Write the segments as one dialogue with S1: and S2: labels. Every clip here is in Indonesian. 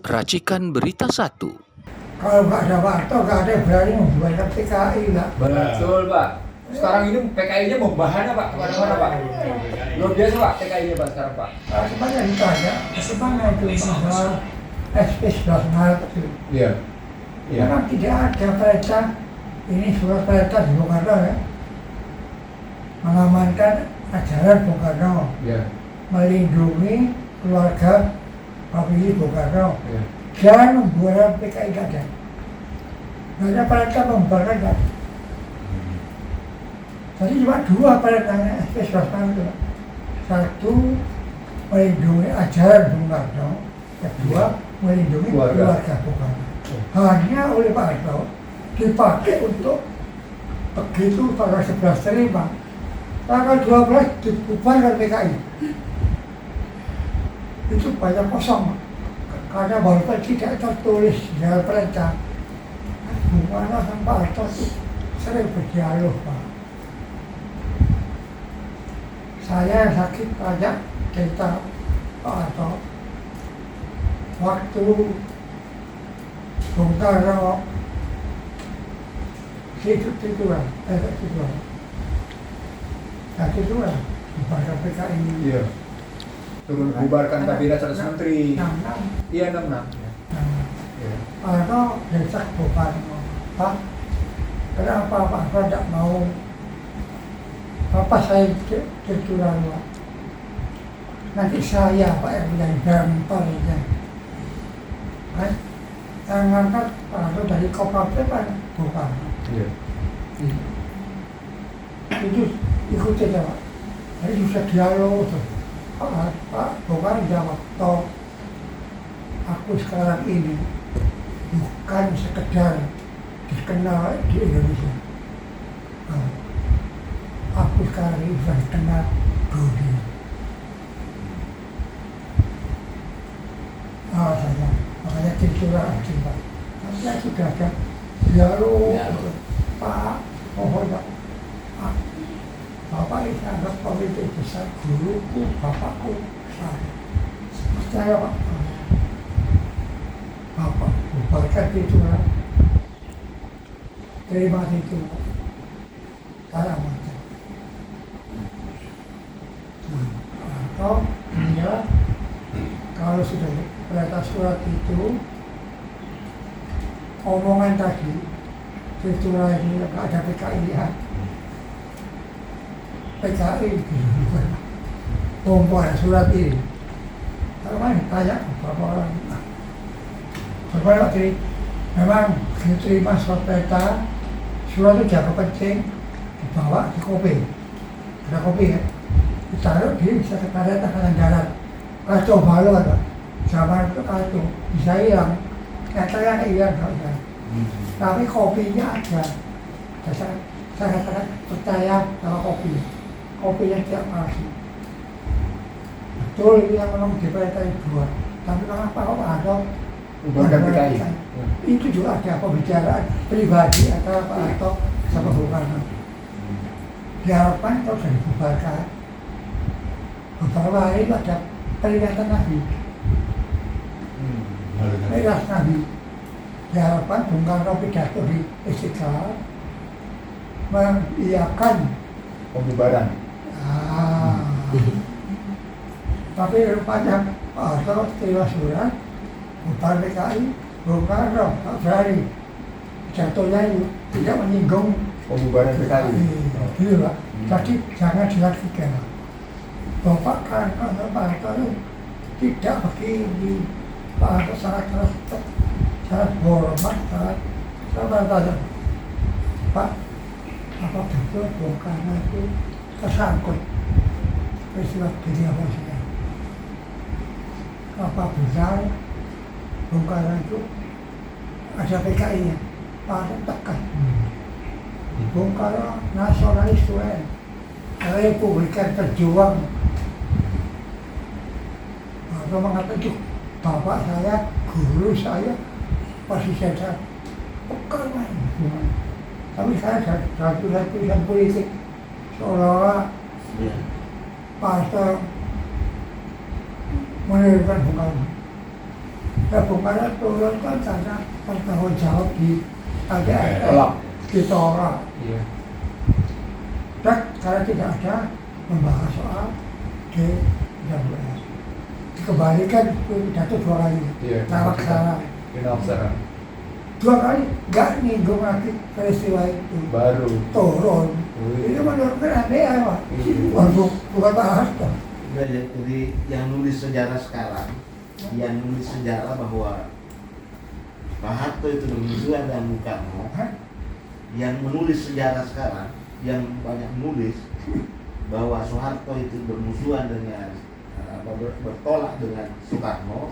S1: Racikan Berita 1.
S2: Kalau nggak ada waktu, nggak ada yang berani membubarkan PKI, Pak.
S3: Betul, Pak. Sekarang ini PKI-nya membahana, Pak, kemana-mana, Pak. Luar biasa, Pak, PKI-nya, Pak, sekarang, Pak.
S2: Sebenarnya ditanya, bagaimana itu masalah SP11 Maret itu.
S3: Iya.
S2: Memang tidak ada perintah, ini surat perintah di Bung Karno ya, mengamankan ajaran Bung Karno,
S3: Iya.
S2: melindungi keluarga famili Bung Karno.
S3: Iya.
S2: Jangan membubarkan PKI, nggak ada. Nggak ada perintah membubarkan, nggak ada. Jadi cuma dua perintahnya SP11 Maret itu. Satu, melindungi ajaran Bung Karno. Kedua, melindungi keluarga Bung Karno. Hanya oleh Pak Harto dipakai untuk begitu tanggal 11 terima. Tanggal 12 dibubarkan PKI. Itu banyak kosong. Karena walaupun tidak tertulis di dalam perintah, Bung Karno sama Pak Harto sering berdialog, Pak. Saya yang sakit banyak cerita Pak Harto. Waktu Bung Karno titulan, bubarkan PKI.
S3: Iya. Turun bubarkan kabinet 100 menteri.
S2: 66.
S3: Iya, 66. Iya.
S2: Pak Harto desak Bung Karno, Pak, kenapa Pak Harto tidak mau saya titulan, Pak? Nanti saya, Pak, yang menjadi gambarnya. Kan? Yang ngangkat Pak Harto dari Kopassus kan Bung Karno.
S3: Iya.
S2: Itu ikutin ya, Pak. Jadi bisa dialog tuh. Pak Bung Karno jawab, toh aku sekarang ini bukan sekedar dikenal di Indonesia. Aku sekarang ini sudah dikenal dunia. Saya makanya titulah cinta. Saya sudah ada dialog, Pak, mohon Pak, Bapak ini anggap politik besar, guruku, bapakku, saya. Percaya Pak, Bapak bubarkan titulah, terima titulah, saya amankan. Atau dia kalau sudah perintah surat itu, omongan tadi, titulah ini nggak ada PKI ya. PKI ada surat ini. Kalau mana tanya beberapa orang, beberapa ini memang diterima surat perintah, surat itu jaga penting, dibawa di kopi, ada kopi ya, ditaruh di sekretariat angkatan darat. Kacau balau ada, zaman itu kacau, bisa hilang, nyatanya hilang kalau ada. Tapi kopinya ada, saya katakan percaya sama kopi. Kopinya tiap kasih. Betul ini yang memang diperintah buat. Tapi kenapa kok ada
S3: Bubarkan PKI.
S2: itu juga ada pembicaraan pribadi antara Pak Harto sama Bung Karno. Diharapkan kalau sudah dibubarkan, beberapa hari itu ada peringatan Nabi. Peringatan Nabi. Diharapkan Bung Karno pidato di Istiqlal mengiyakan
S3: Pembubaran.
S2: Tapi rupanya Pak Harto terima surat bubar PKI, Bung Karno tak berani, jatuhnya itu tidak menyinggung
S3: Pembubaran PKI.
S2: Gitu Pak. Jadi jangan dilakukan. Bapak Karno dan Pak Harto itu tidak begini. Pak Harto sangat respect, sangat hormat, sangat tanya, Pak, apa betul Bung Karno itu tersangkut peristiwa begini apa saja? Apa benar Bung Karno itu ada PKI-nya? Pak Harto tekan. Bung Karno nasionalis UN, Republikan Berjuang. Harto mengatakan itu bapak saya, guru saya, pasti saya pekan lah. Tapi saya dalam tulisan politik seolah-olah Pak Harto menurunkan Bung Karno. Ya Bung Karno turun kan karena bertanggung jawab di AGSN,
S3: Tolak.
S2: ditolak.
S3: Iya.
S2: Dan karena tidak ada membahas soal DWS. Dikembalikan pidato 2 kali,
S3: Iya.
S2: Nawaksara.
S3: Nawaksara.
S2: 2 kali nggak nyinggung lagi peristiwa itu.
S3: Baru.
S2: Turun.
S3: Wih.
S2: Ini menurut aneh ya Pak.
S3: Iya.
S2: Bukan Pak Harto.
S4: Jadi yang nulis sejarah sekarang, yang nulis sejarah bahwa Pak Harto itu bermusuhan dengan Bung Karno,
S2: Hah?
S4: yang menulis sejarah sekarang, yang banyak menulis bahwa Soeharto itu bermusuhan dengan bertolak dengan Soekarno,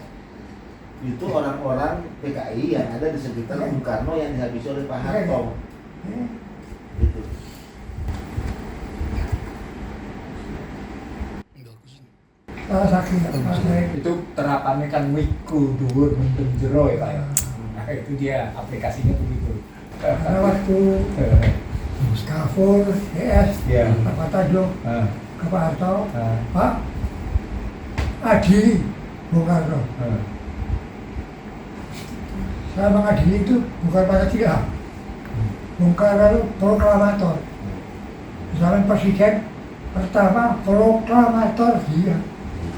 S4: itu orang-orang PKI yang ada di sekitar Bung Karno yang dihabisi oleh Pak Harto. Gitu.
S3: Itu terapannya kan mikul dhuwur mendem jero ya Pak ya. Nah itu dia aplikasinya begitu.
S2: Karena waktu Skafur, DS,
S3: Iya.
S2: Pak Tanjung,
S3: Ah,
S2: ke Pak Harto,
S3: ah,
S2: Pak adili Bung Karno.
S3: ah.
S2: Saya mengadili itu bukan Pancasila. Bung Karno itu proklamator. Misalnya presiden pertama proklamator dia.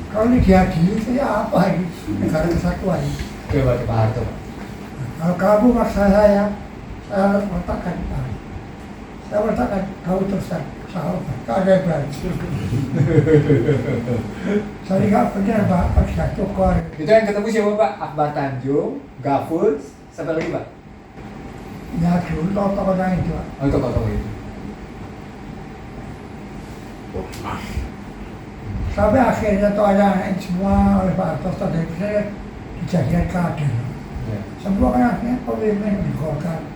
S2: Kalau ini diadili, saya apa ini? Negara kesatuan.
S3: Coba Pak Harto.
S2: Kalau kamu maksa saya letakkan. Saya letakkan, kamu teruskan. Sahabat, tak ada yang berani. Saya nggak benar Pak, Pak Tukor.
S3: Itu yang ketemu siapa Pak? Akbar Tanjung, Gafur, siapa lagi Pak?
S2: Ya dulu tokoh lain itu Pak.
S3: Oh itu tokoh itu.
S2: Sampai akhirnya tuh ada anak semua oleh Pak Harto dari saya dijadikan kader.
S3: Ya.
S2: Semua kan akhirnya pemimpin di Golkar.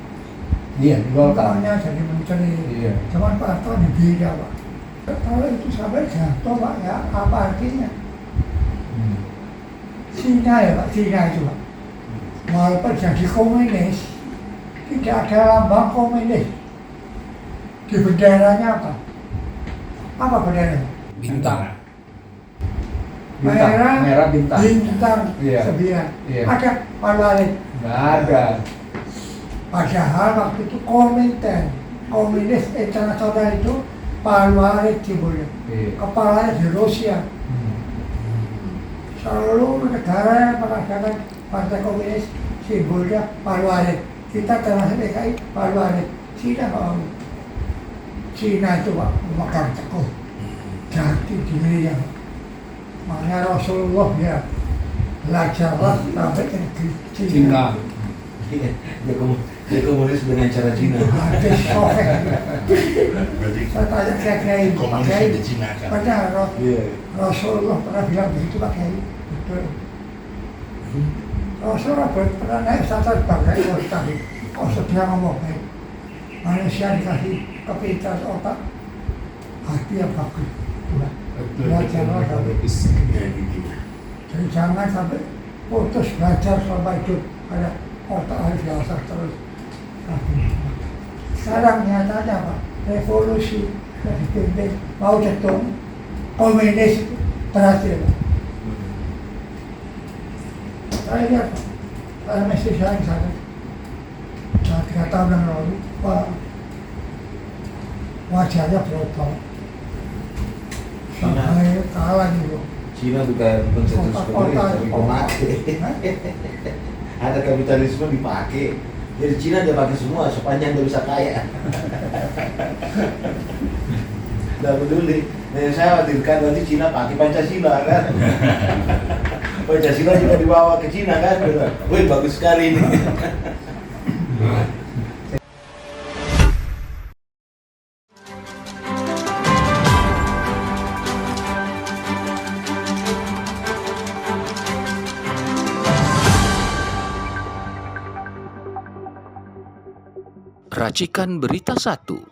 S3: Iya, di Golkar.
S2: Semuanya jadi menteri.
S3: Iya.
S2: Cuman Pak Harto dibida Pak. Kalau itu sampai jatuh Pak ya, apa artinya? Cina ya Pak, Cina itu Pak. Walaupun jadi komunis, tidak ada lambang komunis. Di benderanya apa? Apa benderanya?
S3: Bintang.
S2: Merah,
S3: Merah bintang.
S2: bintang
S3: Iya.
S2: 9.
S3: Iya.
S2: Ada Pahlawan.
S3: Nggak ada.
S2: Padahal waktu itu Komintern, Komunis Internasional itu Pahlawan dimulai.
S3: Iya.
S2: Kepalanya di Rusia. Seluruh negara yang mengadakan Partai Komunis simbolnya Pahlawan. Kita termasuk PKI Pahlawan. Cina mau. Cina itu Pak memegang teguh jati diri yang makanya Rasulullah ya belajarlah sampai ke negeri Cina.
S3: Cina.
S4: Dia komunis dengan cara Cina.
S2: Ada Soviet.
S5: Berarti
S2: Saya tanya Kiai Kiai, Pak
S5: komunis
S2: Kiai,
S5: di Cina kan?
S2: benar
S4: Iya.
S2: Rasulullah pernah bilang begitu Pak Kiai. Betul. Rasulullah pernah naik satu bangkai kalau tadi. Oh dia ngomong baik. Manusia dikasih kepintaran otak, hati yang bagus. Itulah. Belajarlah sampai.
S5: Ya gitu.
S2: Jadi jangan sampai putus belajar selama hidup. Ada otak harus diasah terus. Sekarang nyatanya Pak, revolusi yang dipimpin Mao Zedong, komunis berhasil. Saya lihat Pak, saya mesti saya di sana. 3 tahun yang lalu, Pak, wajahnya berubah. Sampai kalah gitu.
S4: Cina bukan konsensus komunis, tapi pemakai. Ada kapitalisme dipakai. Jadi Cina dia pakai semua sepanjang dia bisa kaya. Tidak peduli. Nah, yang saya khawatirkan nanti Cina pakai Pancasila kan. Pancasila juga dibawa ke Cina kan. Wih bagus sekali ini.
S1: Racikan Berita 1.